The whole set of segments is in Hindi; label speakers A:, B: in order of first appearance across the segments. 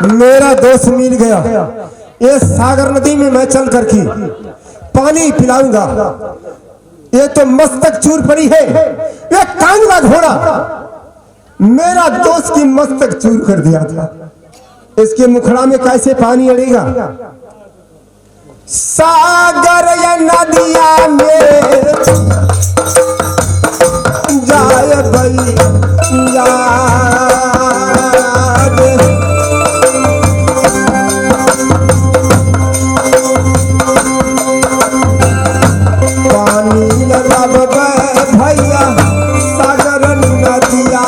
A: मेरा दोस्त मिल गया। ये सागर नदी में मैं चल करके पानी पिलाऊंगा। ये तो मस्तक चूर पड़ी है, ये कांगड़ा घोड़ा मेरा दोस्त की मस्तक चूर कर दिया था। इसके मुखड़ा में कैसे पानी अड़ेगा? सागर या नदिया में जाए भाई पानी लब भैया सागर नदिया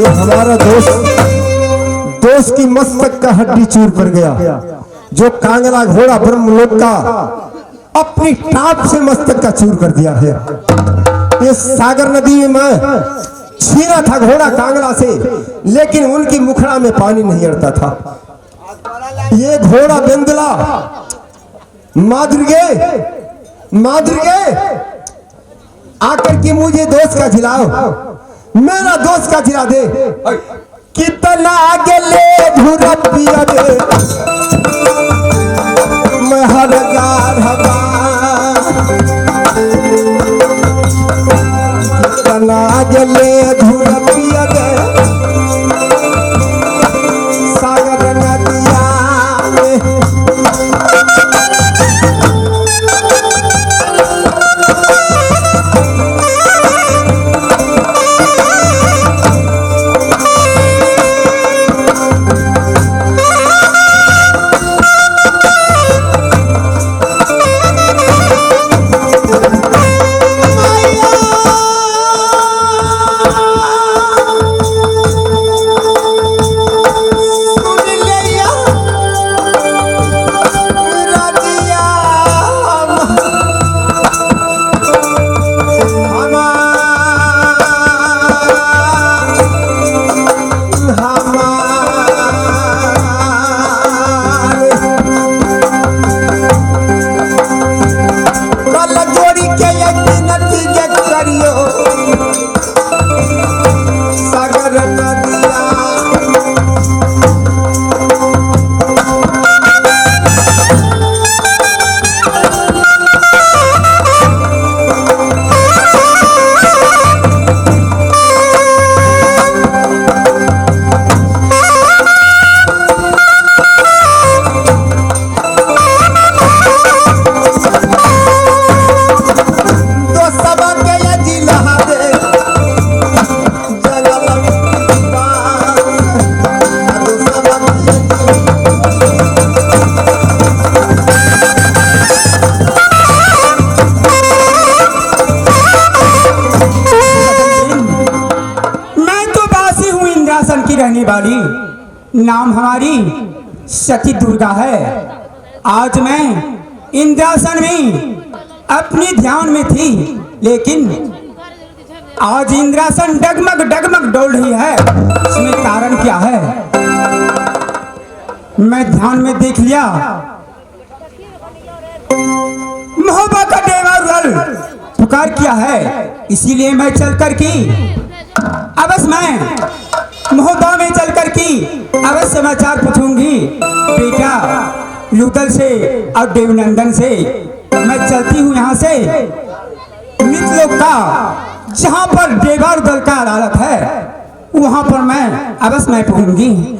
A: हमारा दोस्त की मस्तक का हड्डी चूर कर गया। जो कांगड़ा घोड़ा ब्रह्मलोक का अपनी टाप से मस्तक का चूर कर दिया है। ये सागर नदी में छीना था घोड़ा कांगड़ा से, लेकिन उनकी मुखड़ा में पानी नहीं अड़ता था। ये घोड़ा बेंदला माधुर्गे आकर के मुझे दोस्त का खिलाओ, मेरा दोस्त का खिला दे। कितना आगे ले धुरा पिया दे मैं हर गार हवा, कितना आगे ले धुरा पिया दे सागर नदिया में।
B: वाली, नाम हमारी सती दुर्गा है। आज मैं इंद्रासन में अपनी ध्यान में थी, लेकिन आज इंद्रासन डगमग डगमग डोल रही है। इसमें कारण क्या है? मैं ध्यान में देख लिया, महोबा का देवारुल पुकार किया है। इसीलिए मैं चल कर की अवश्य मैं महोबा में चल कर की अवश्य समाचार पूछूंगी बेटा लूतल से और देवनंदन से। मैं चलती हूँ यहाँ से मित्रलोक का, जहाँ पर देवारुल का अदालत है, वहाँ पर मैं अवश्य मैं पहुँचूंगी।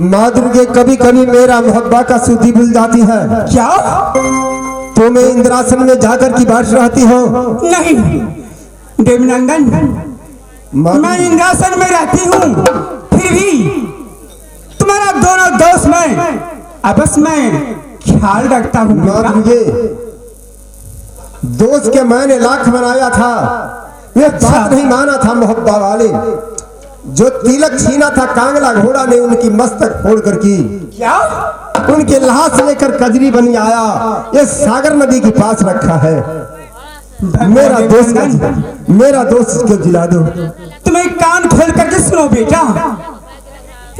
A: माँ दुर्गे, कभी कभी मेरा मोहब्बा का सुधी भूल जाती है
B: क्या?
A: तो मैं इंद्रासन में जाकर की बात रहती हूँ?
B: नहीं देवनंदन, मैं इंद्रासन में रहती हूँ, फिर भी तुम्हारा दोनों दोस्त में आपस में ख्याल रखता हूँ।
A: माँ दुर्गे, दोस्त के मैंने लाख बनाया था, ये बात नहीं माना था मोहब्बा वाले। जो तिलक छीना था कांगला घोड़ा ने उनकी मस्तक फोड़ कर की,
B: क्या?
A: उनके लाश लेकर कजरी बनी आया, ये सागर नदी के पास रखा है। मेरा दोस्त इसको जिला दो।
B: तुम्हें कान खोल करके सुनो बेटा,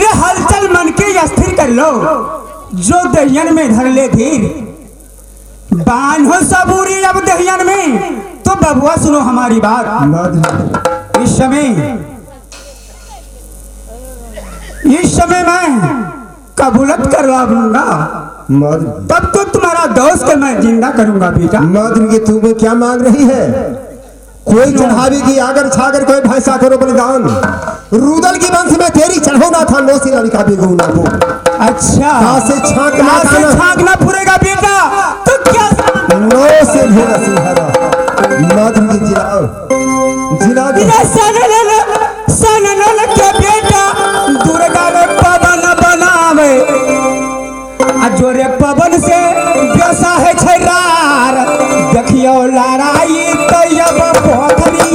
B: ये हलचल मन के स्थिर कर लो, जो दहियन में धर ले धीर, बान्हो सबूरी अब दहियन में। तो बबुआ सुनो हमारी बात, इस समय मैं कबूलत करवा दूंगा, तब तो तुम्हारा दोस्त को मैं जिंदा करूंगा बेटा।
A: माँ दुर्गे, तुम्हें क्या मांग रही है? कोई चढ़ावी की आगर छागर, कोई भैंसा करो बलिदान। रुदल की वंश में तेरी चढ़ाना था नौसी लड़का बेगुना को।
B: अच्छा,
A: से
B: छांकना पूरेगा बेटा, तो क्या
A: नौ से भेड़ा सिंहारा। माँ दुर्गे, जिला
B: के बेटा दुर्गा रे पवन बनावे, जोरे पवन से व्यसा है छरार, देखियो लड़ाई तैयब पोखरी।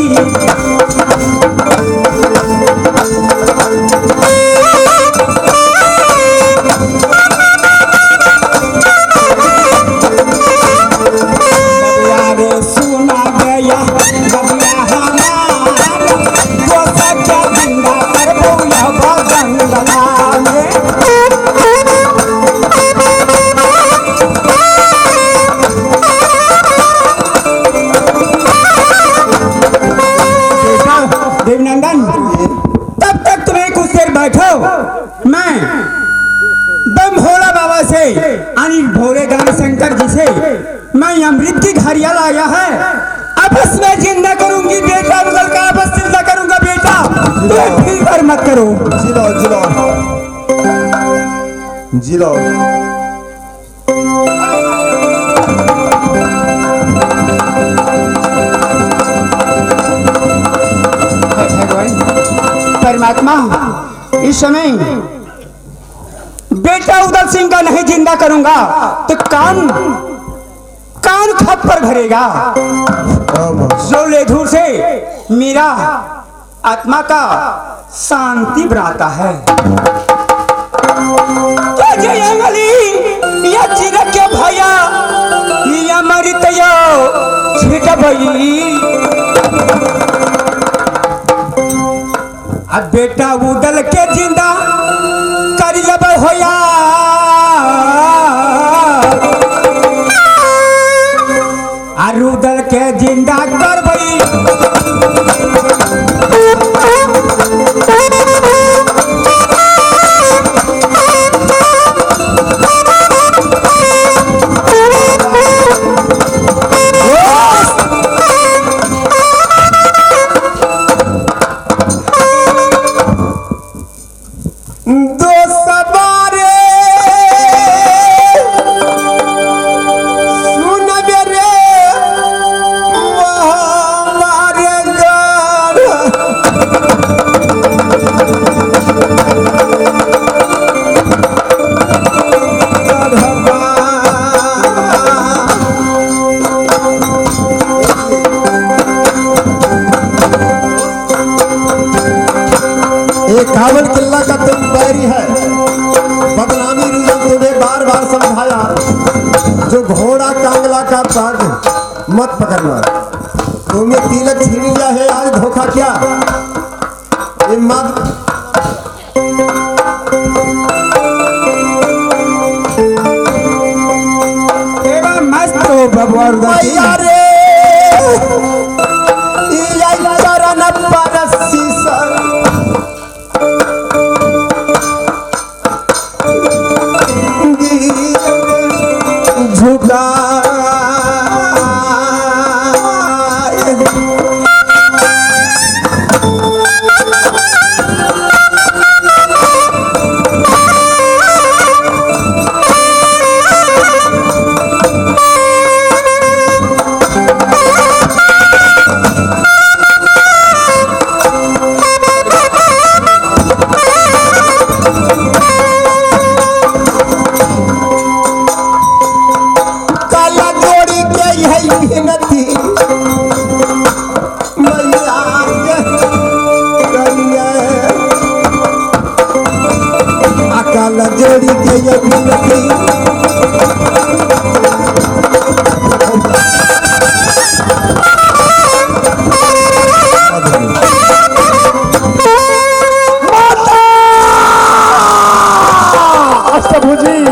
B: सुना गया देवनंदन, तब तक तुम्हें कुछ देर बैठो, मैं बम भोला बाबा से यानी भोले दान शंकर जी से मैं अमृत की घड़िया लाया है, आपस में जिंदा करूंगी बेटा, रुदल का आपस जिंदा करूंगा बेटा, तो फिर मत करो।
A: जिलो जिलो जिलो।
B: परमात्मा इस समय बेटा उदल सिंह का नहीं जिंदा करूंगा तो कान खप्पर भरेगा। जो लेधूर से मेरा आत्मा का शांति बनाता है। क्या जयंगली या चिरक के भैया या मरित यो छिट भई। अब बेटा उदल के जिंदा कर जब होया उदल के जिंदा कर भई।
A: कावल किला का तुम बैरी है, बदनामी रुदल तुम्हें बार बार समझाया, जो घोड़ा कांगला का पग मत पकड़ना। तुम्हें तिलक छीन लिया है, आज धोखा क्या ये मत।
B: मस्त हो बबुआ
A: रे चरण परसी झुका जोड़ी के ये विनती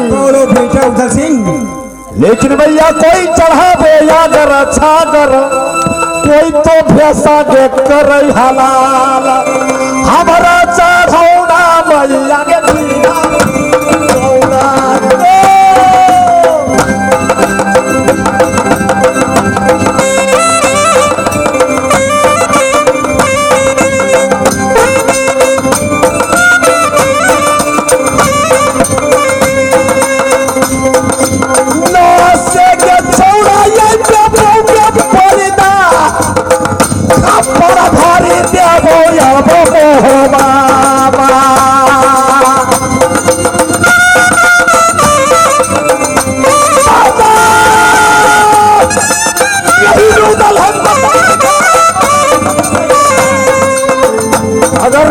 B: बोलो बेटा उदल सिंह।
C: लेकिन भैया कोई चढ़ावे या कर अच्छा कर, कोई तो भैसा देख कर हलाल हमारा चढ़ौना मैया के अगर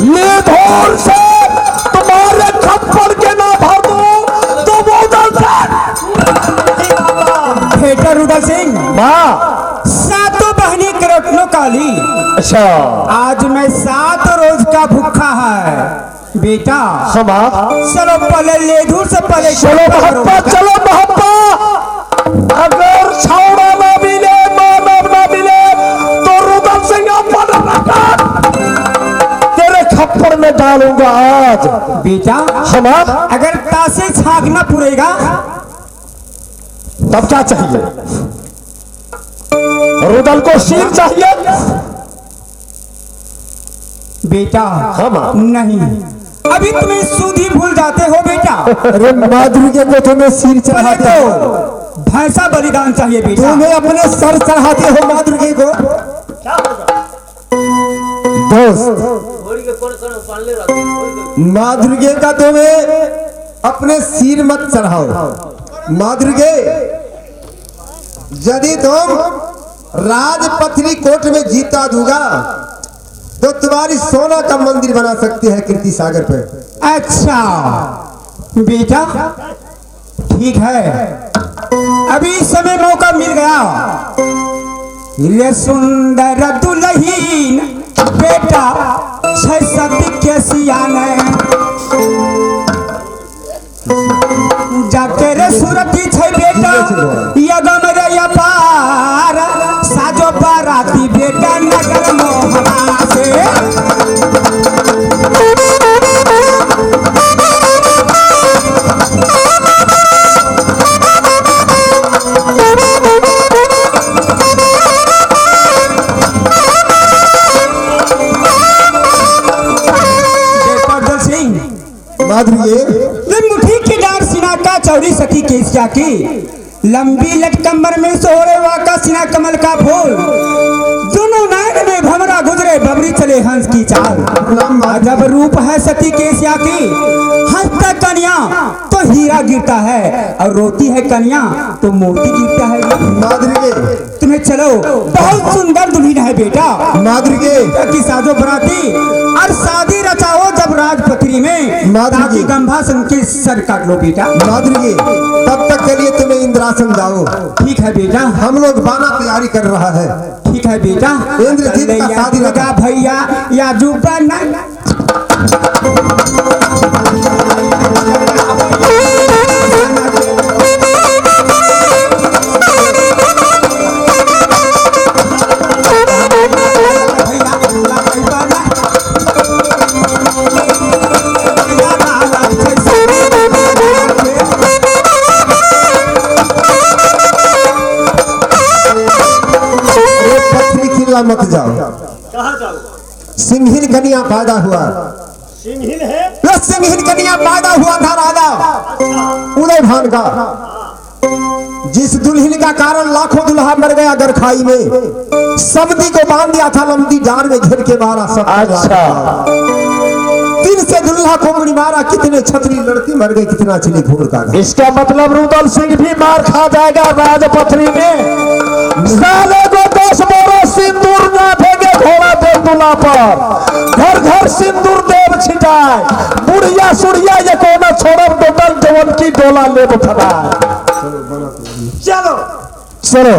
C: ये धोर से तुम्हारे खप्पर के ना भर दो तो वो
B: बेटा उदल सिंह
C: माँ
B: सातों बहनी करटनो काली।
C: अच्छा
B: आज मैं 7 रोज का भूखा है बेटा।
C: हमा
B: चलो पहले लेधूर से पहले
C: चलो महब्बा, चलो महब्बा। अगर छावड़ा ना मिले, मानव ना मिले तो रुदल सिंह तेरे खप्पर में डालूंगा आज
B: बेटा।
C: हमा
B: अगर तासे छाग ना पुरेगा
C: तब क्या चाहिए? रुदल को सिर चाहिए।
B: बेटा
C: हाँ।
B: नहीं, अभी तुम्हें सूधी भूल जाते हो बेटा।
A: अरे माँ दुर्गे को तुम्हें सिर चढ़ाते
B: पहले
A: हो,
B: तो भैंसा बलिदान चाहिए बेटा।
A: तुम्हें अपने सर चढ़ाते हो माँ दुर्गे को। दोस्त, माँ दुर्गे का तुम्हें अपने सिर मत चढ़ाओ। माँ दुर्गे, यदि तुम राजपत्नी कोट में जीता दूंगा तो तुम्हारी सोना का मंदिर बना सकती है कीर्ति सागर पे।
B: अच्छा बेटा ठीक है, अभी इस समय मौका मिल गया। ये सुंदर दुल्हीन बेटा छै सती के सियाने, जाके रे सुरती छै बेटा यगम रे अपार, साजो बाराती बेटा नगर मोहना से। मुठी की डार सिना का चौड़ी सती केसिया की, लंबी लटकंबर में सोहरे वाका सिना कमल का फूल, दोनों नैन में भमरा गुजरे बबरी चले हंस की चाल। जब रूप है सती केसिया की, हंसता कन्या तो हीरा गिरता है, और रोती है कन्या तो मोती गिरता है। तुम्हें चलो, बहुत सुंदर दुल्हन है बेटा। कि साजो बराती और शादी रचाओ जब राजपत्री में, ताकि गंभासन के सर काट लो बेटा।
A: तब तक के लिए तुम्हें इंद्रासन जाओ।
B: ठीक है बेटा,
A: हम लोग बाना तैयारी कर रहा है।
B: ठीक है बेटा,
A: इंद्रजीत का शादी
B: लगा भैया या जुबा ना।
A: मत जाओ,
C: कहाँ जाओ?
A: सिंहिन कन्या पैदा हुआ।
C: सिंहिन है?
A: सिंहिन कन्या पैदा हुआ था राजा उदय भान का, जिस दुल्हन का कारण लाखों दुल्हा मर गया गरखाई में। समधी को बांध दिया था, लंबी डार में घेर के मारा सब।
C: अच्छा,
A: दिन से दुल्हा को मुड़ी मारा, कितने छतरी लड़ती मर गई, कितना चली घूर का।
C: इसका मतलब रुदल सिंह भी मार खा जाएगा राजपथरी में। साले को 10 बोरा सिंदूर ना फेंके घोड़ा देव दुल्हा पर, घर घर सिंदूर देव छिटाए, बुढ़िया सुढ़िया ये कोना छोड़ब डोटल जवन की डोला ले उठना। चलो
A: चलो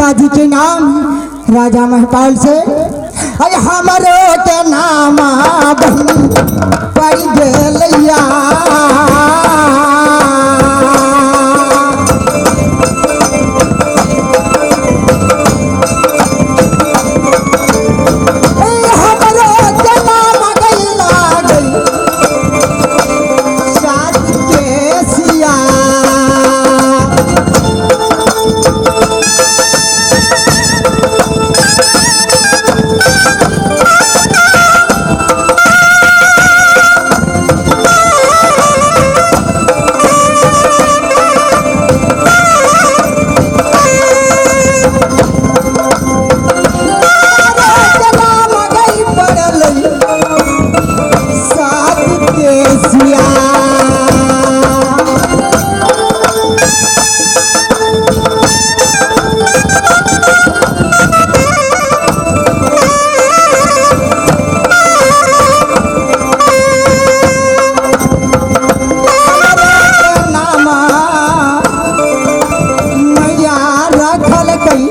D: पिताजी के नाम राजा महपाल से अरे हमारो के नाम बहन पड़ गया। रखल गई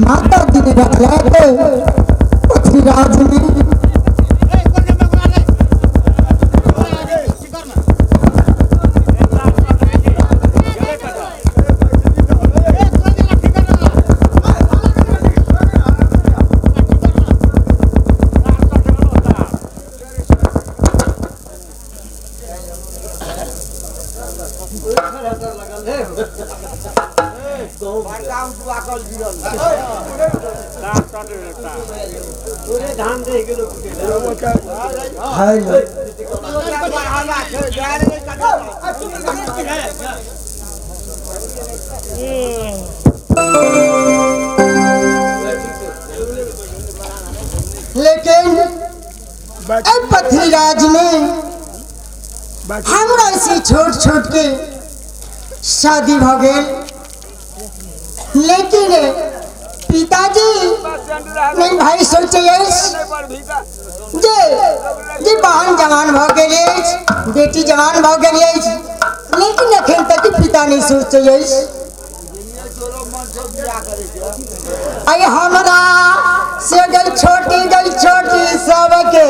D: माता जी ने रखला पृथ्वीराज में लेकिन पृथ्वीराज में हमरा से छोट छोट के शादी भ गए, लेकिन पिताजी नहीं भाई सोचे जे बहन जवान भ गए, बेटी जवान भ गए, लेकिन अखन तक पिता नहीं सोचे आई हमरा से गई छोटी सबके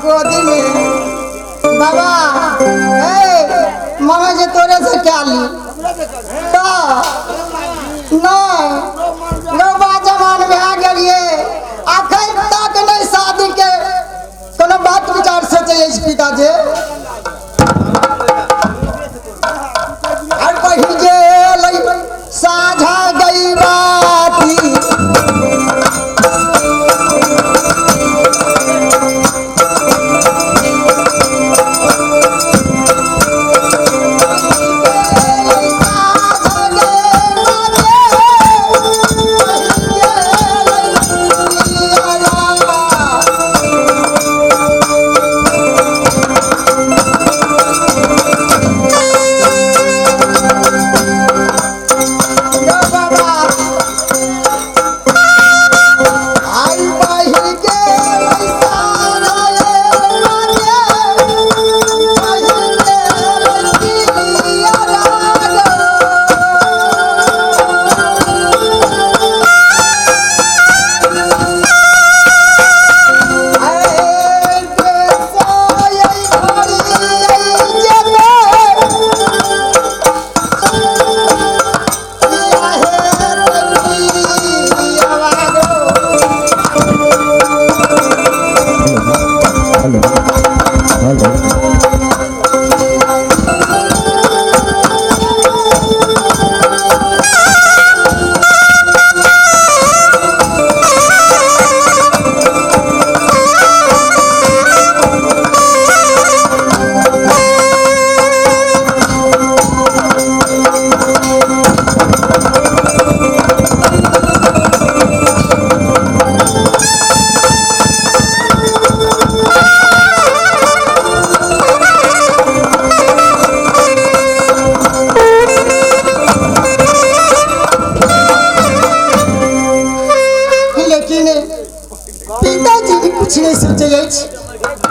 D: गोदी में बाबा मना जे तोरे से क्या ली जवान में आ गए अखन तक नहीं शादी के कोनो बात विचार सोचे पिताजी और कहीं जे साझा गई बाती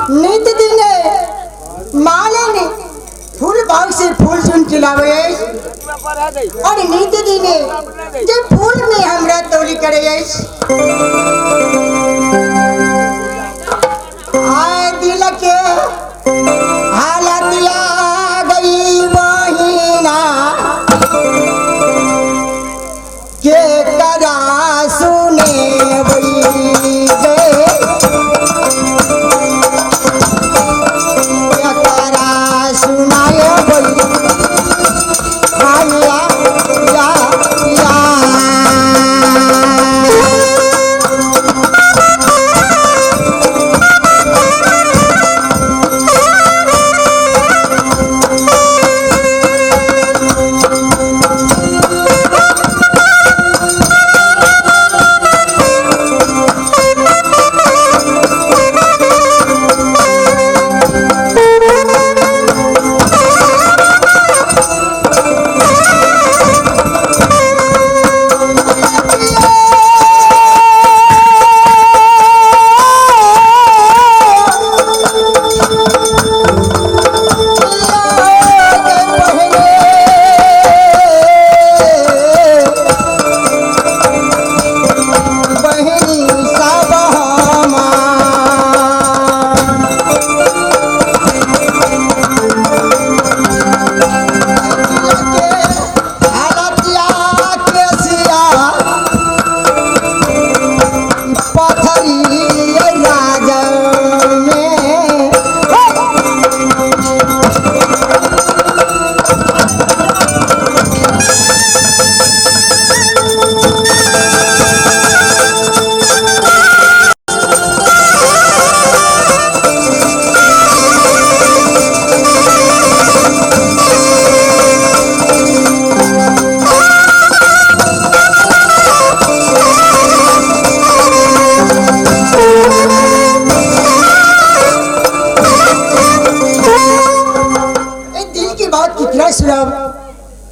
D: नित दिने मालिनी फूल बाग से फूल सुन खिलावे और नित दिने जे फूल में हमरा तोरी करे आए दिल के हालत आ गई महीना के करा सुने वही गए करा सुनाए वही आया या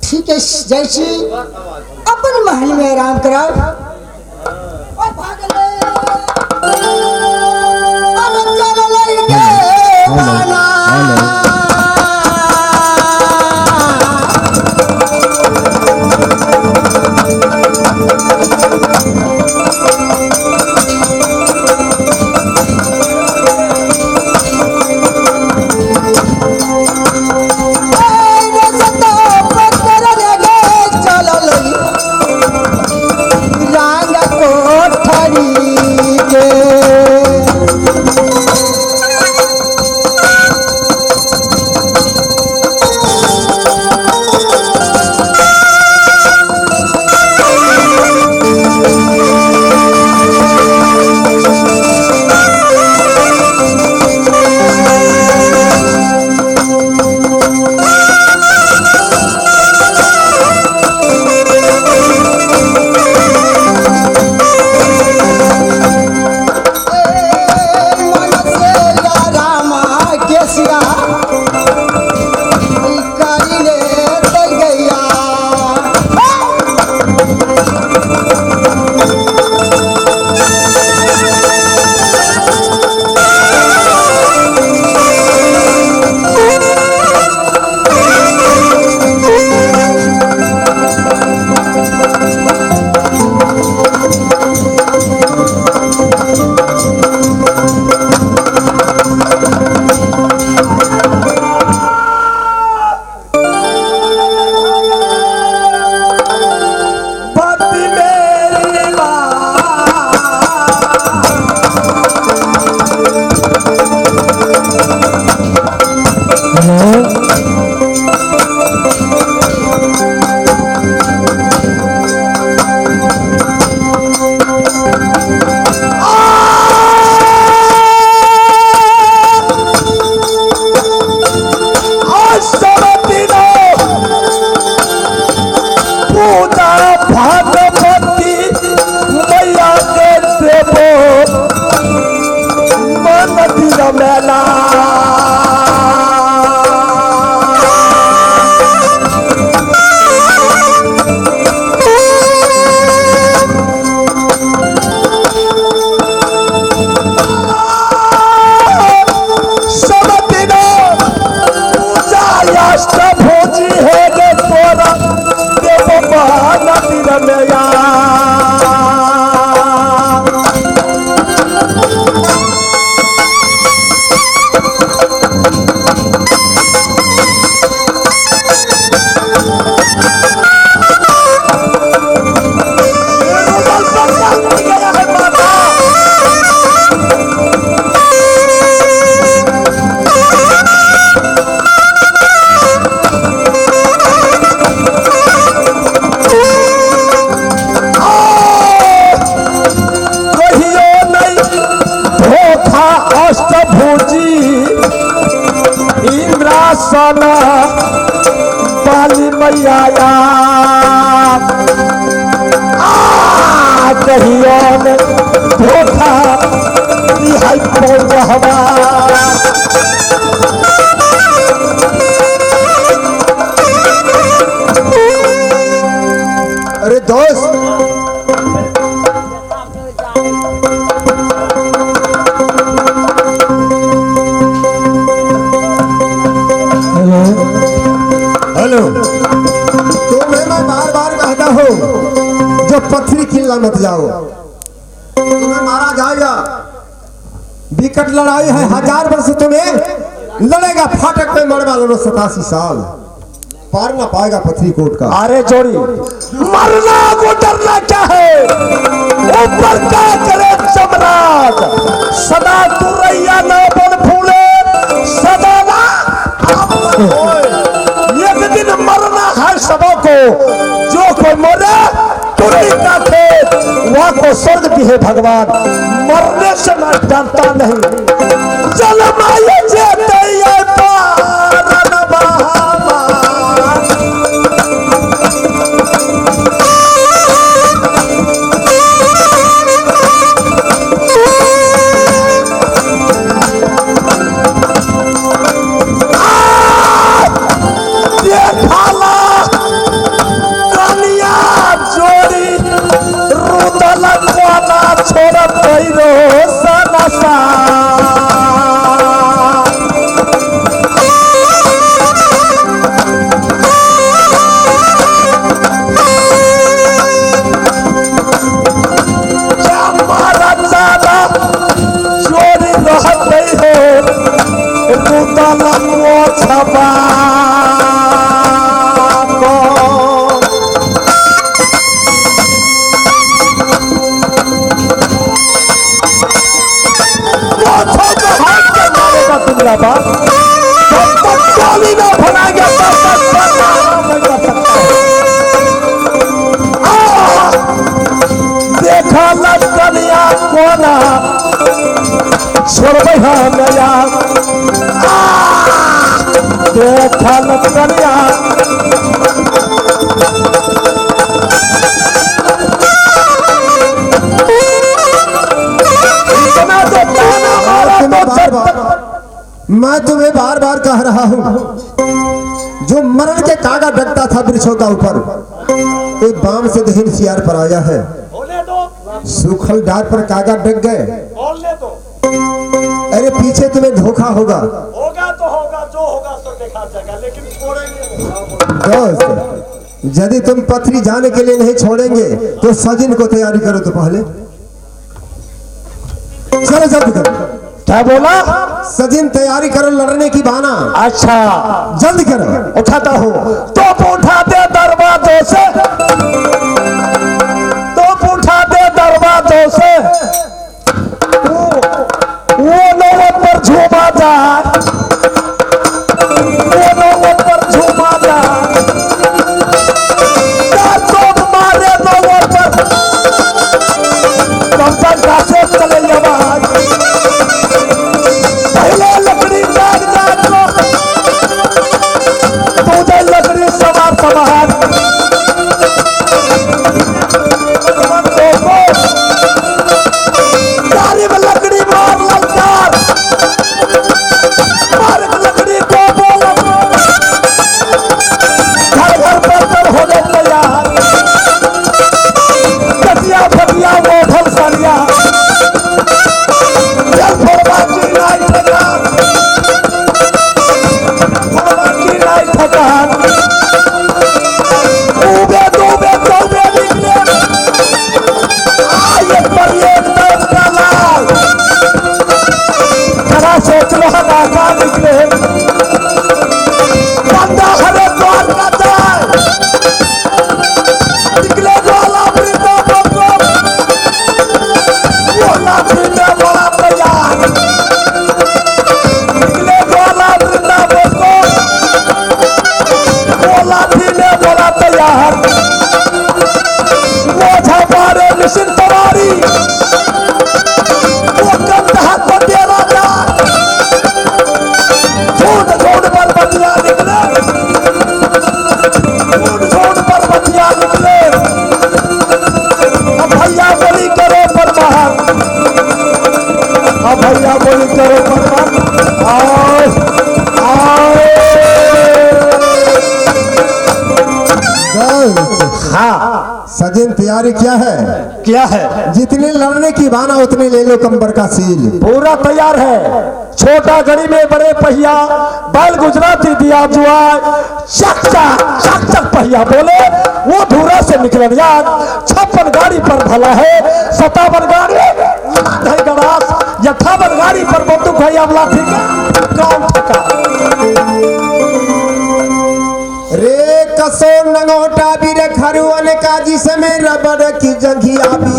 D: ठीक है जैसी अपन महल में आराम कराओ और भाग ले अब चल लइके गाना
C: सना बाली मैया कहियो ने धोखा दिहाई पौरहवा
A: अरे दोस्त, हेलो, तुम्हें मैं बार बार कहता हूँ जो पत्थरी खिलना मत जाओ, तुम्हें मारा जाएगा। विकट लड़ाई है, 1000 वर्ष तुम्हें लड़ेगा। फाटक पे मरवा लो 87 साल, पार ना पाएगा पथरी कोट का।
C: अरे जोड़ी मरना को डरना क्या है, ऊपर का करे सम्राट, सदा तू रैया ना बन फूले, सदा ना एक दिन मरना है सबों को, जो कोई मरे तुरई का खेत वहाँ को स्वर्ग दी है भगवान, मरने से मैं डरता नहीं। चल माये जेते ये पारन बहावा, छोड़ पैरो सनसा मारा ज्यादा चोरी रहते हो रुदल को छबा देखा लड़कनिया कोना छोड़ नया, देखा लड़कनिया
A: मैं तुम्हें बार बार कह रहा हूँ, जो मरण के कागा डटता था वृक्षों का ऊपर, एक बाम से दहीन सियार पर आया है। सूखल डार पर कागा डट गए। अरे पीछे तुम्हें धोखा होगा।
C: होगा तो होगा, जो होगा सो देखा जाएगा, लेकिन छोड़ेंगे
A: दोस्त, यदि तुम पथरी जाने के लिए नहीं छोड़ेंगे तो सजिन को तैयारी करो। तो पहले चलो जल्द करो।
C: क्या बोला?
A: सजिन तैयारी करो लड़ने की बाना।
C: अच्छा
A: जल्दी करो।
C: उठाता हूँ तो उठा दे दरवाजों से, तो उठा दे दरवाजों से, वो लोगों पर झूमा जा, वो लोगों पर झूमा जा, तो मारे लोगों पर कंपन का से चले आवाज, पहले लकड़ी जाग जाग लो, तुझे लकड़ी सवार सवार गाड़ी में लकड़ी मार ललकार, मार लकड़ी को बोल, घर घर पर हो गए तैयार, कटिया फटिया वो भल सालिया, झूठ झूठ बल बदला
A: जाने क्या है?
C: क्या है?
A: जितने लड़ने की बाना उतने ले लो कंबर का सील।
C: पूरा तैयार है। छोटा गड़ी में बड़े पहिया, बैल गुजराती दिया जुआ, चक चक चक पहिया बोले वो धूरा से निकल यार। 56 गाड़ी पर भला है, 57 गाड़ी गड़ास, 58 गाड़ी पर बंदूक है अमला। ठीक है कौन ठका
A: रे कसो नंगोटा भी खरुअन काजी समय रबड़ की जंघिया भी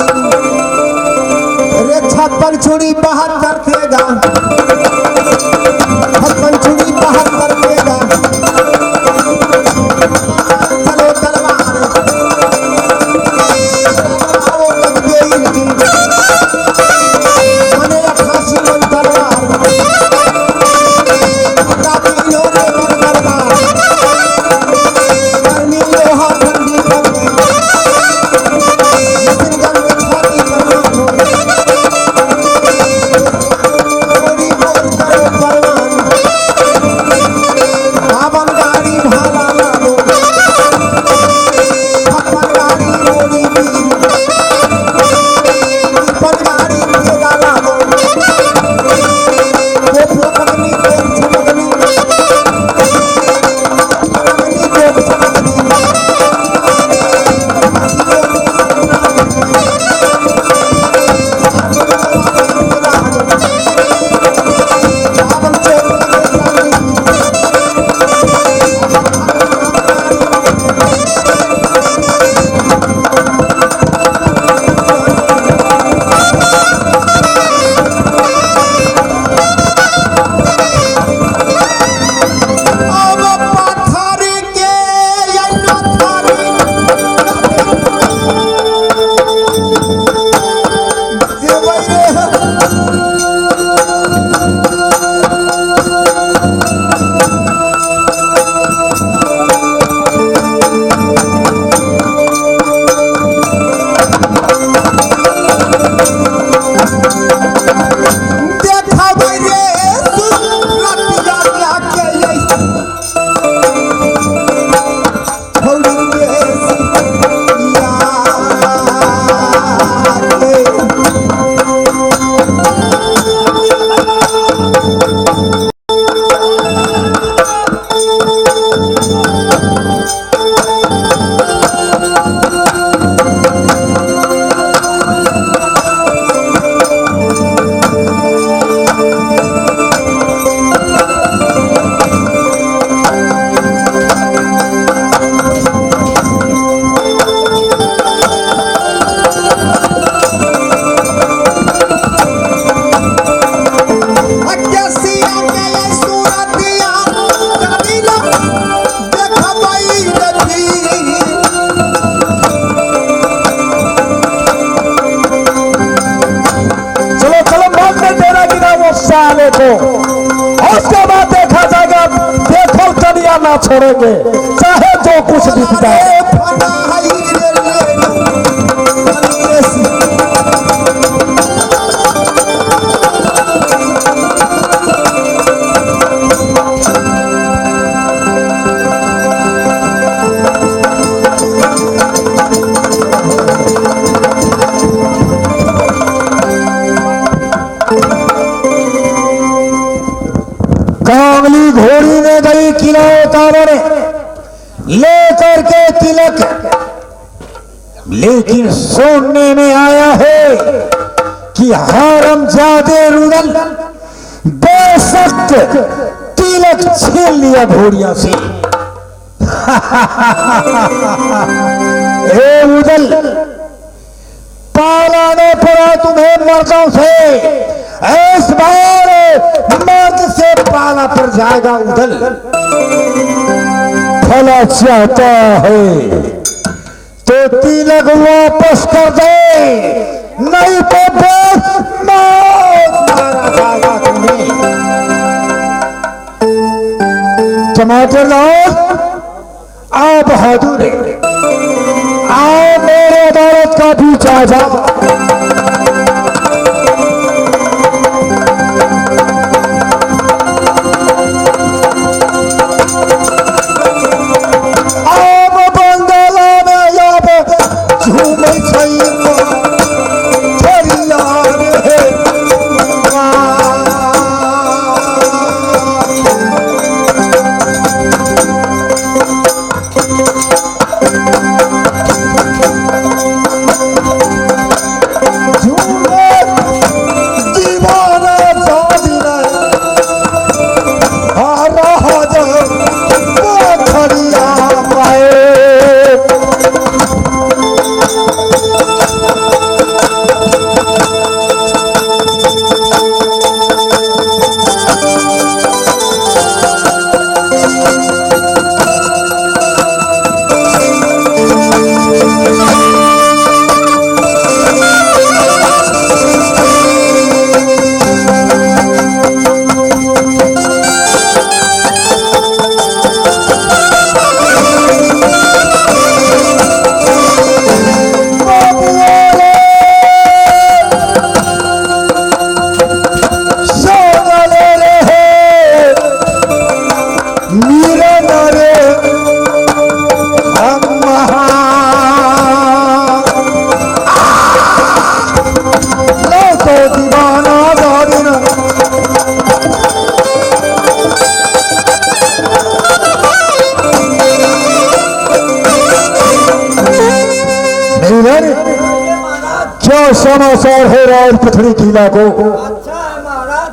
A: रे 56 छुरी 72 देगा, 56 छुरी 72 देगा। चलो तलवार आओ लगे इनकी मने फांसी मन तलवार का तीनों रे तलवार गर्मी लोहा ठंडी पड़े लेकिन गन में छाती पर गोरी बोल करो परवान आवन गाड़ी भाला लालो 56 गाड़ी रोड़ी पीर 56 गाड़ी भेगा लालो वो पगनी को छमकनी पगनी को छमकनी अब पत्थर के या नथारी देवै रे देखा रे सुरतिया लाके छोड़ी के सिया के अक्सिया के सूरतिया कबीला देखबई रथी
C: चलो चलो मौत में तेरा गिरा वो साले को। उसके बाद देखा जाएगा, देखो कनिया ना छोड़ेंगे चाहे जो कुछ बीत जाए।
A: रे फना हई रे ले
C: कांगली घोड़ी ने गई किला उतारने लेकर के तिलक, लेकिन सुनने में आया है कि हरामजादे रुदल बेशक तिलक छीन लिया घोड़िया से। हे उदल, पालाने पड़ा तुम्हें मर्दों से, इस बार मर्द से पाला पर जाएगा उदल। फला चाहता है तो तिलक वापस कर दे, नहीं तो बस मौत मारा जाएगा तुम्हें। टमाटर लाओ, आओ बहादुर, आओ मेरे अदालत का बीच आ जाओ। अब बंगाला में अब झूम समाचार है राज पथरी किला को?
D: अच्छा है महाराज।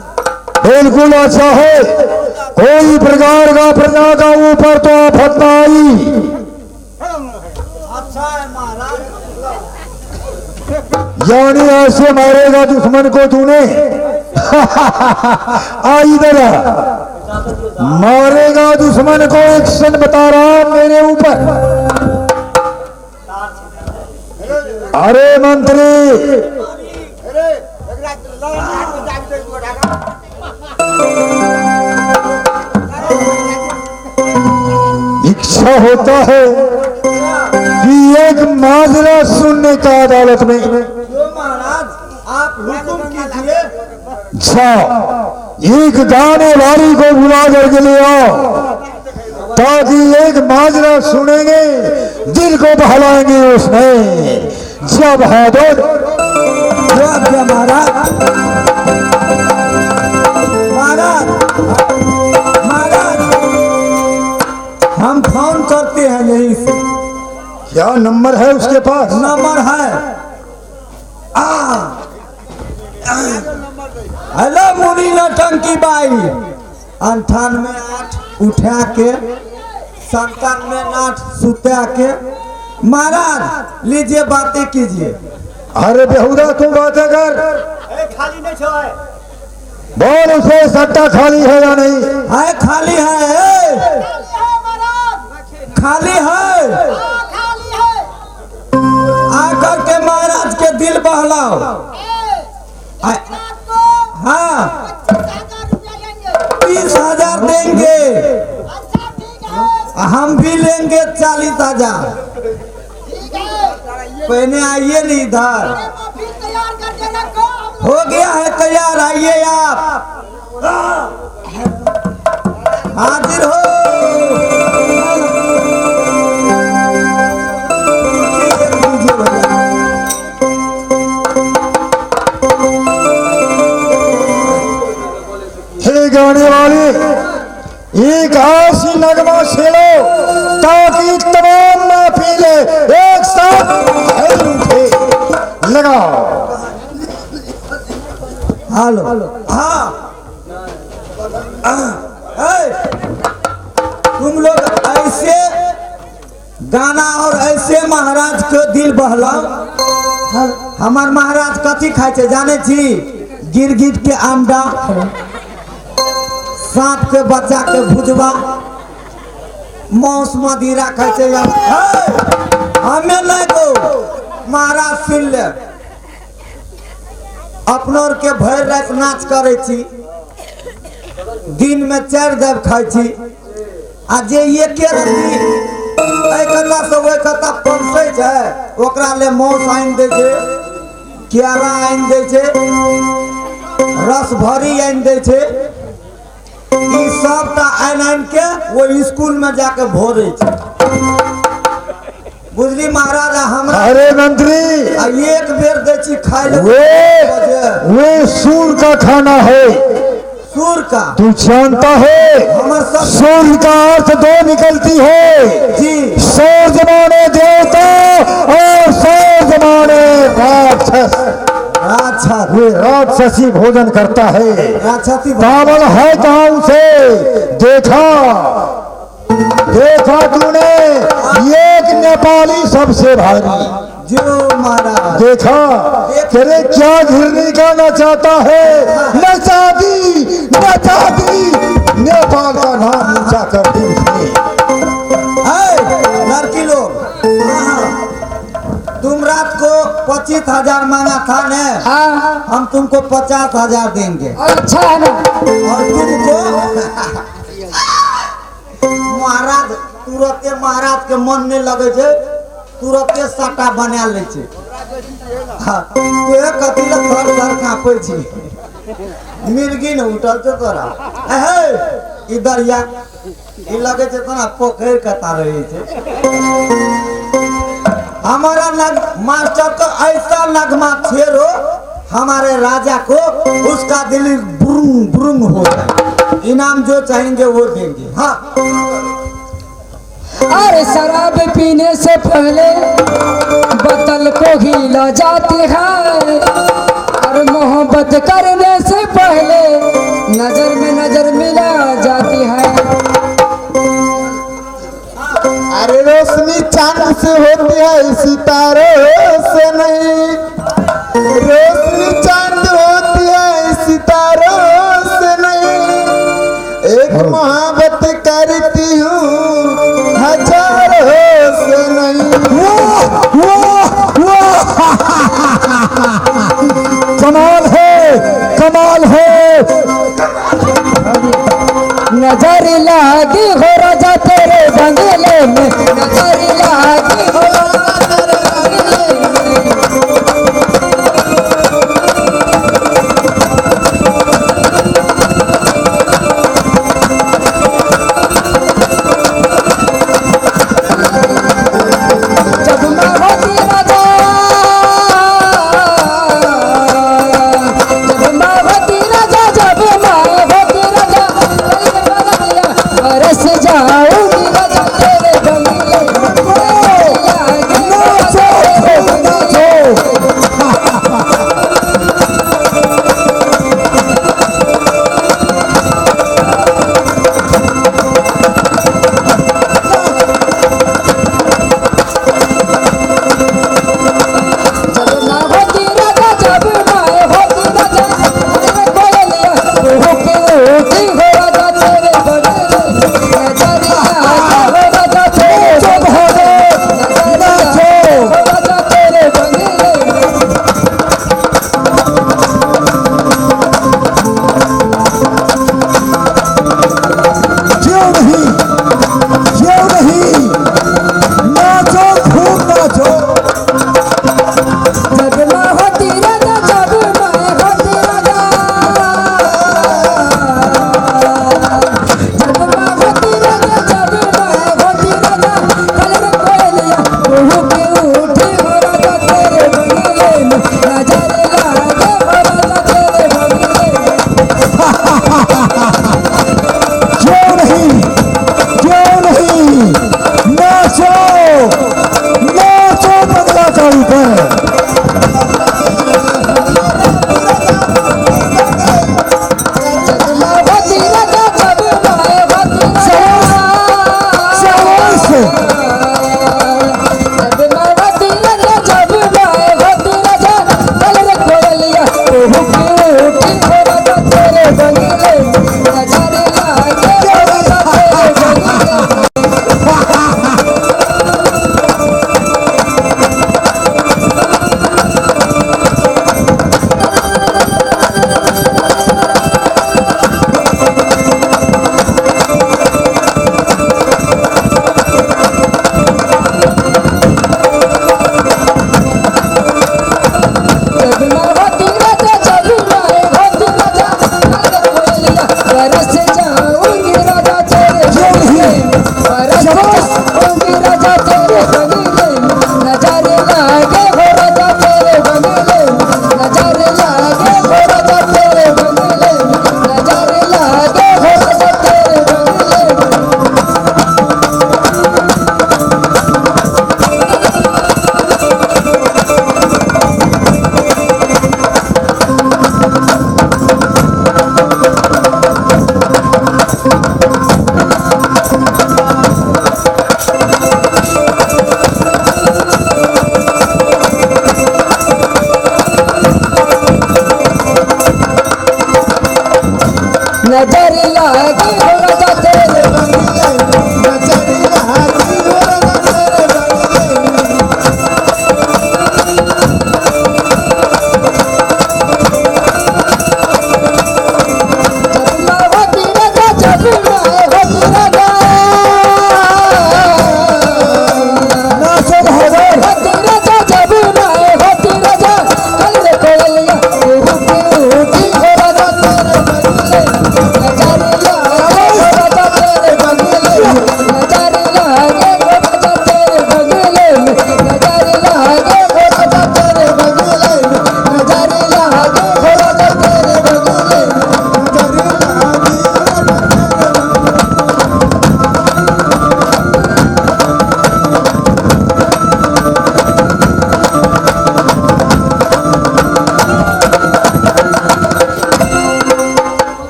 C: बिल्कुल अच्छा है, कोई प्रकार का प्रजा का ऊपर तो आफत न आई।
D: अच्छा है महाराज।
C: यानी ऐसे मारेगा दुश्मन को तूने? आई इधर, मारेगा दुश्मन को एक्शन बता रहा मेरे ऊपर। अरे मंत्री, इच्छा होता है कि एक माजरा सुनने का अदालत में।
D: जो महाराज आप हुक्म कीजिए।
C: अच्छा, एक गाने वाली को बुला करके ले आओ, ताकि एक माजरा सुनेंगे, दिल को बहलाएंगे उसमें। जब बहादुर
B: जो आज्ञा महाराज। महाराज, महाराज, हम फोन करते हैं यहीं से।
C: क्या नंबर है उसके पास?
B: नंबर है हेलो मुनी नौटंकी बाई 98 उठा के 97 सुता के। महाराज लीजिए बातें कीजिए।
C: अरे बेहुदा तू बातें कर,
D: खाली नहीं छो है।
C: बोल उसे सट्टा खाली है या नहीं?
B: है खाली है, खाली है। आकर के महाराज के दिल बहलाओ। हाँ 30,000 देंगे, हम भी लेंगे 40,000। पहले आइए नहीं इधर, हो गया है तैयार, आइए आप हाजिर हो।
C: गाने वाले एक आशी नगमा छेड़ो, ताकि तमाम महफिले एक साथ उठे। लगाओ।
B: हेलो, हाँ तुम लोग ऐसे गाना और ऐसे महाराज के दिल बहलाओ। हमार महाराज कथी खाए छे जाने छी? गिरगिट के अंडा, सांप के बच्चा के भुजवा, मौस मदिरा खाए छे। हमें नहीं को महाराज सुन ले, अपनों के भर रात नाच करे छी, दिन में 4 देव खाए छी। आ जे ये के रही कता से वो कता पंसे छै, ओकरा ले मौस आइन दे छे, केरा आइन दे छे, रस भरी आइन दे छे। ई सब ता आइन के वो स्कूल में जाके भोरे छे। बुझली महाराज हमरा?
C: अरे मंत्री,
B: एक बेर दे छी खाए ले।
C: वे सूर का खाना है।
B: सूर का?
C: तू जानता है
B: हमार सब
C: सूर का अर्थ 2 निकलती है
B: जी।
C: सूर जमाने देवता और सूर जमाने राक्षस।
B: अच्छा
C: वे राक्षसी भोजन करता है।
B: राक्षसी
C: पावल है कहाँ उसे? देखा तूने? एक नेपाली सबसे भारी।
B: जो महाराज
C: देखा तेरे क्या घिरनी का नचाता है? नचा दी, नचा दी, नेपाल का नाम ऊंचा कर दी उसने।
B: लड़की लोग, तुम रात को 25,000 मांगा था ने?
E: हाँ।
B: हम तुमको 50,000 देंगे।
E: अच्छा है ना?
B: और तुमको महाराज तुरंते महाराज के मन नहीं लगे छे, तुरंते सट्टा बना ले छे। हाँ, तोहे कथी ले थर कांपे छी? मिर्गी न उठल छे तोरा। इधर या ई लगे छे तो ना पोखर कता रही छे। हमारा मास्टर को ऐसा नगमा छेड़ो हमारे राजा को, उसका दिल बुरुंग बुरुंग हो जाए। इनाम जो चाहेंगे वो देंगे। हाँ
E: अरे शराब पीने से पहले बतल को हिला जाती है और मोहब्बत करने से पहले नजर में नजर मिला जाती है।
C: अरे रोशनी चांद से होती है सितारों से नहीं, रोशनी चांद होती है सितारों से नहीं, एक मोहब्बत करती हूँ हजारों से नहीं।
A: कमाल है, कमाल है।
E: नजर लागी हो राजा तेरे बंगले में, नजर लागी हो राजा तेरे बंगले में। जब मैं होती राजा, जब मैं होती राजा, जब मैं होती राजा, बरस जाऊंगी राजा तेरे बंगले में। जब मैं होती राजा, जब मैं होती राजा, मेरे कोयलिया रूह की रोटी हो राजा तेरे बंगले में। नजर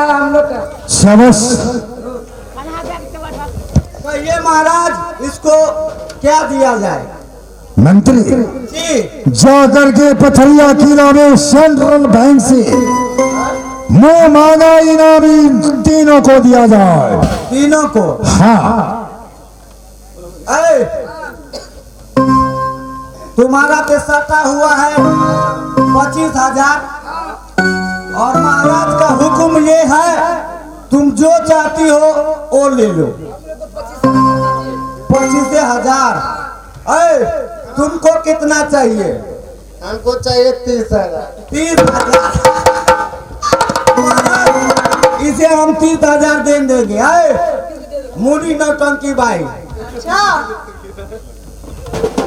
E: है हम लोग का।
A: शाबाश।
B: कहिए महाराज इसको क्या दिया जाए?
A: मंत्री
B: जी
A: जा करके पथरिया किला में सेंट्रल बैंक से मुंह मांगा इनामी तीनों को दिया जाए।
B: तीनों को।
A: हाँ
B: ऐ, तुम्हारा पे सटा हुआ है 25,000 और महाराज का हुक्म ये है तुम जो चाहती हो वो ले लो। 25,000। ऐ, तुमको कितना चाहिए?
C: हमको चाहिए 30,000।
B: 30,000। इसे हम 30,000 दे देंगे। मुनी नौटंकी बाई।
D: अच्छा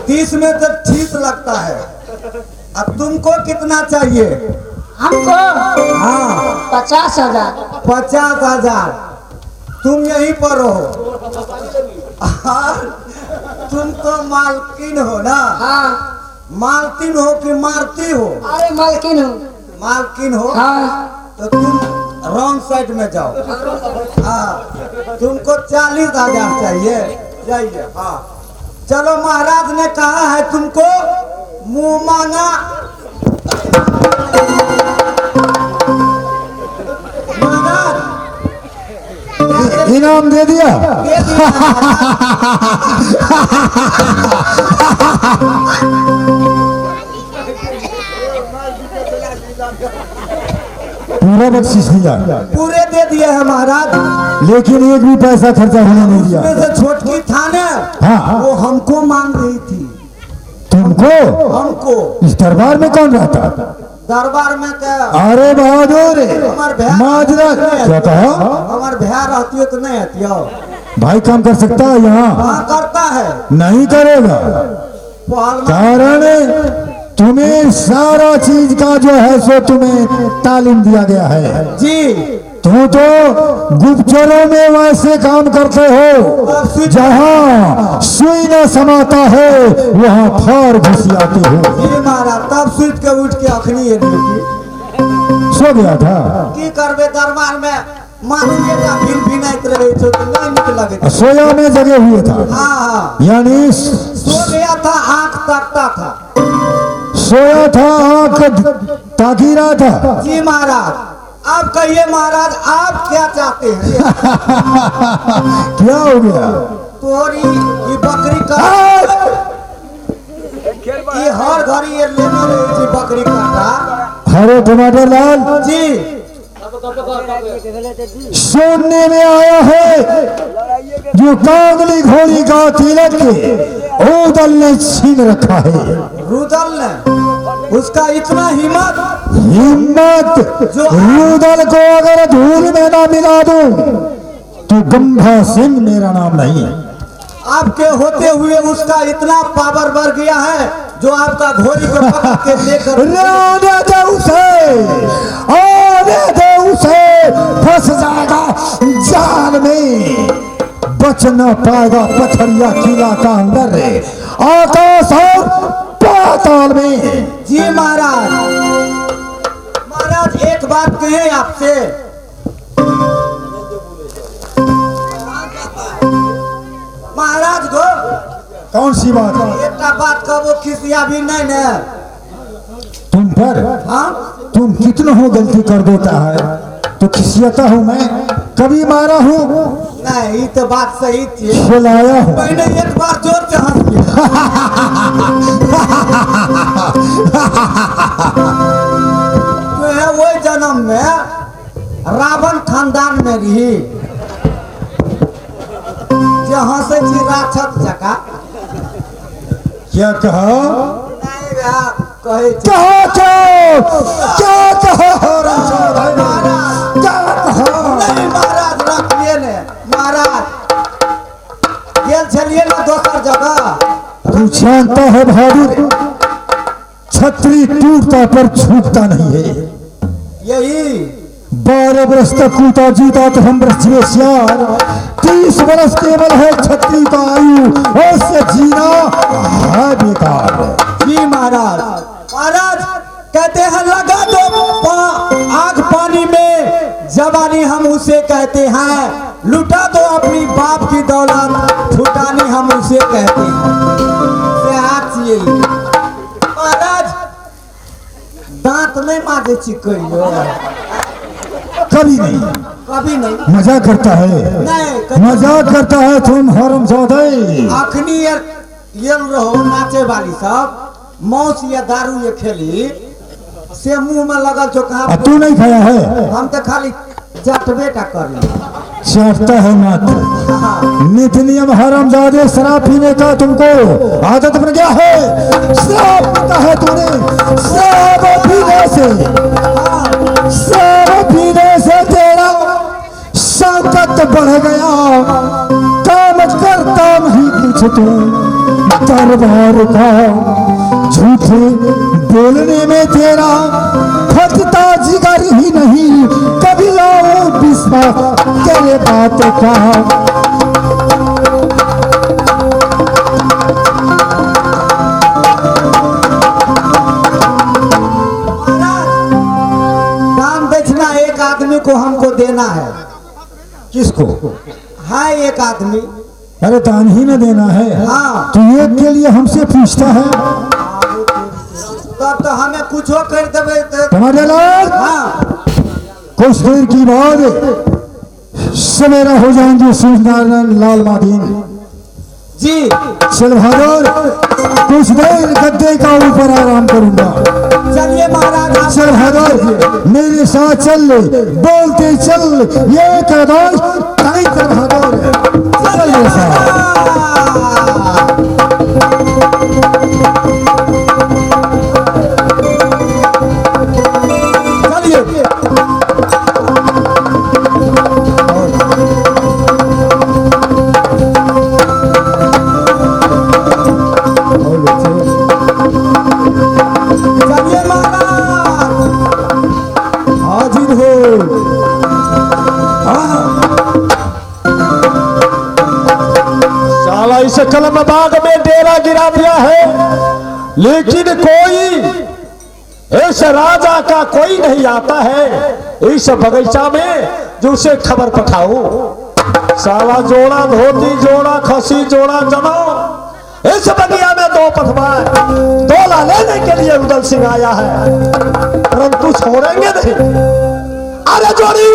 B: 30 में तो ठीक लगता है। अब तुमको कितना चाहिए?
D: हमको
B: हाँ
D: 50,000।
B: 50,000। तुम यहीं पर हो। तुम तो मालकिन हो ना?
D: हाँ
B: मालकिन हो कि मारती हो?
D: अरे मालकिन हूँ।
B: मालकिन हो
D: हाँ
B: तो तुम रॉन्ग साइड में जाओ। हाँ तुमको 40,000 चाहिए। जाइए। हाँ चलो महाराज ने कहा है तुमको मुंह मांगा महाराज
A: इनाम दे दिया।
B: दे दिया।
A: पूरा बख्शीश दिया,
B: पूरे दे दिए हैं महाराज।
A: लेकिन एक भी पैसा खर्चा होने नहीं दिया।
B: उसमें से छोटकी था ना
A: हाँ।
B: वो हमको मांग रही थी।
A: तुमको?
B: हमको
A: इस दरबार में कौन रहता?
B: दरबार में क्या?
A: अरे बहादुर
B: हमार भैया
A: माजरा क्या कहा?
B: हमार भैया रहती हो तो नहीं आती हो।
A: भाई काम कर सकता है यहाँ?
B: हाँ करता है।
A: नहीं करेगा।
B: पहलवान
A: कारण तुम्हें सारा चीज का जो है सो तुम्हें तालीम दिया गया है।
B: जी
A: तुम तो गुप्तचरों में वैसे काम करते हो जहाँ सुई न समाता है वहाँ फार घुसियाते हो।
B: जी महाराज तब सुत के उठ के अखनी ये ड्यूटी
A: सो गया था।
B: की करबे दरबार में मानिए का भिन भिनाइत रहे छो तो नहीं निक लगे।
A: सोया में जगे हुए था।
B: हाँ हाँ
A: यानी
B: सो गया था आंख तकता था।
A: सोया था आंख ताकी रहा था।
B: जी महाराज आप कहिए महाराज आप क्या चाहते हैं?
A: क्या हो गया?
B: तोरी ये बकरी का ये हर घड़ी ये लेने रही थी बकरी काटा।
A: हरे टमाटर लाल
B: जी
A: सुनने में आया है जो कांगली घोड़ी का तिलक उदल ने छीन रखा है।
B: रुदल ने उसका इतना
A: हिम्मत रुदल को अगर धूल में ना मिला दूं तो गंभा सिंह मेरा नाम नहीं।
B: आपके होते हुए उसका इतना पावर बढ़ गया है जो आपका घोड़ी को पकड़ के लेकर
A: रहने दे उसे, आने दे उसे, फंस जाएगा जाल में, बच न पाएगा पथरिया किला का अंदर आकाश और पाताल में।
B: जी महाराज महाराज एक बात कहें आपसे। महाराज को
A: कौन सी बात है?
B: एक बात का वो खिसिया भी नहीं न
A: तुम पर?
B: हाँ
A: तुम कितना हो गलती कर देता है तो खिसियता हूँ मैं? कभी मारा हूँ?
B: नहीं ये तो बात सही थी।
A: खिलाया हूँ।
B: मैंने एक बार जोर से हंस दिया। तो है वो जन्म में रावण खानदान में रही जहाँ से राक्षस जका।
A: क्या कहा?
B: नहीं भैया कहे छी।
A: कहा क्या कहा? क्या कहा?
B: नहीं महाराज रखिए ने महाराज गेल चलिए ना दोसर जगह।
A: तू जानता है बहादुर छतरी टूटता पर छूटता नहीं है।
B: यही
A: 12 बरस तक कूटा जीता तो हम बरस जिए सियार। 30 बरस केवल है छतरी का आयु, उससे जीना है बेकार।
B: जी महाराज महाराज कहते हैं लगा दो आग पानी में जवानी हम उसे कहते हैं, लुटा तो अपनी बाप की दौलत, फुटानी हम उसे कहते हैं। से हाथ यही महाराज दांत नहीं मारे चिकइयो,
A: कभी नहीं,
B: कभी नहीं।
A: मजाक करता है,
B: नहीं
A: मजाक करता है तुम हरामजादे।
B: अखनी ये रहो नाचे वाली सब मौस या दारू ये खेली से मुंह में लगल जो कहा
A: तू नहीं खाया है?
B: हम तो खाली जटबे का कर ली।
A: चाटता है मात्र। नित नियम हरामजादे, शराब पीने का तुमको आदत बन गया है। शराब पीता है तूने, शराब पीने से, शराब पीने से तेरा शौकत बढ़ गया, काम करता नहीं कुछ तू दरबार का, झूठे बोलने में तेरा फटता जिगर ही नहीं, कभी लाओ विश्वास तेरे बात का।
B: दान दक्षिणा एक आदमी को हमको देना है।
A: किसको?
B: हाँ एक आदमी।
A: अरे दान ही न देना है?
B: हाँ।
A: तो एक के लिए हमसे पूछता है?
B: तब तो हमें कुछ कर देवे।
A: तुम्हारे लाल
B: हाँ
A: कुछ देर की बाद सवेरा हो जाएंगे सूर्यनारायण लाल मादीन
B: जी।
A: चल बहादुर, कुछ देर गद्दे का ऊपर आराम करूंगा।
B: चलिए महाराज आप
A: चल बहादुर मेरे साथ चल, बोलते चल, ये कदम टाइम कर बहादुर, चल मेरे साथ। चलिए
B: चलिए महाराज।
A: हाजिर हो।
C: साला इस कलम बाग में डेरा गिरा दिया है, लेकिन कोई इस राजा का कोई नहीं आता है इस बगीचा में जो उसे खबर पठाओ। साला जोड़ा धोती, जोड़ा खसी, जोड़ा जमाओ, इस बगिया में दो पथवा तोला लेने के लिए उदल सिंह आया है, परंतु छोड़ेंगे नहीं। अरे जोड़ी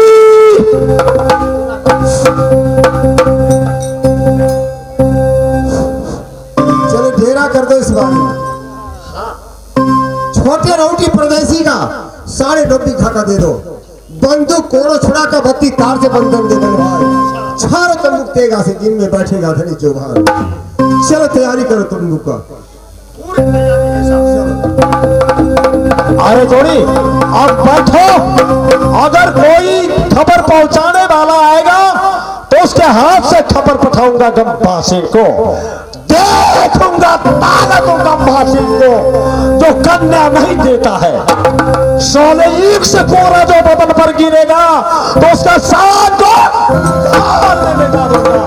A: चलो डेरा कर दो इस बार। छोटे रोटी प्रदेशी का 9.5 घाटा दे दो, बंदूक कोड़ो छुड़ा का 32 तार से बंधन दे दो भाई, छारो तंबूक तेगा से जिन में बैठेगा धनी जो भाई। चलो तैयारी करो तंबूक का।
C: अरे जोड़ी अब बैठो, अगर कोई खबर पहुंचाने वाला आएगा तो उसके हाथ से खबर पठाऊंगा गंभासी को, देखूंगा ताकतों गंभासी को जो कन्या नहीं देता है। सोले एक से कोरा जो बदन पर गिरेगा तो उसका साथ को में मिटा दूंगा।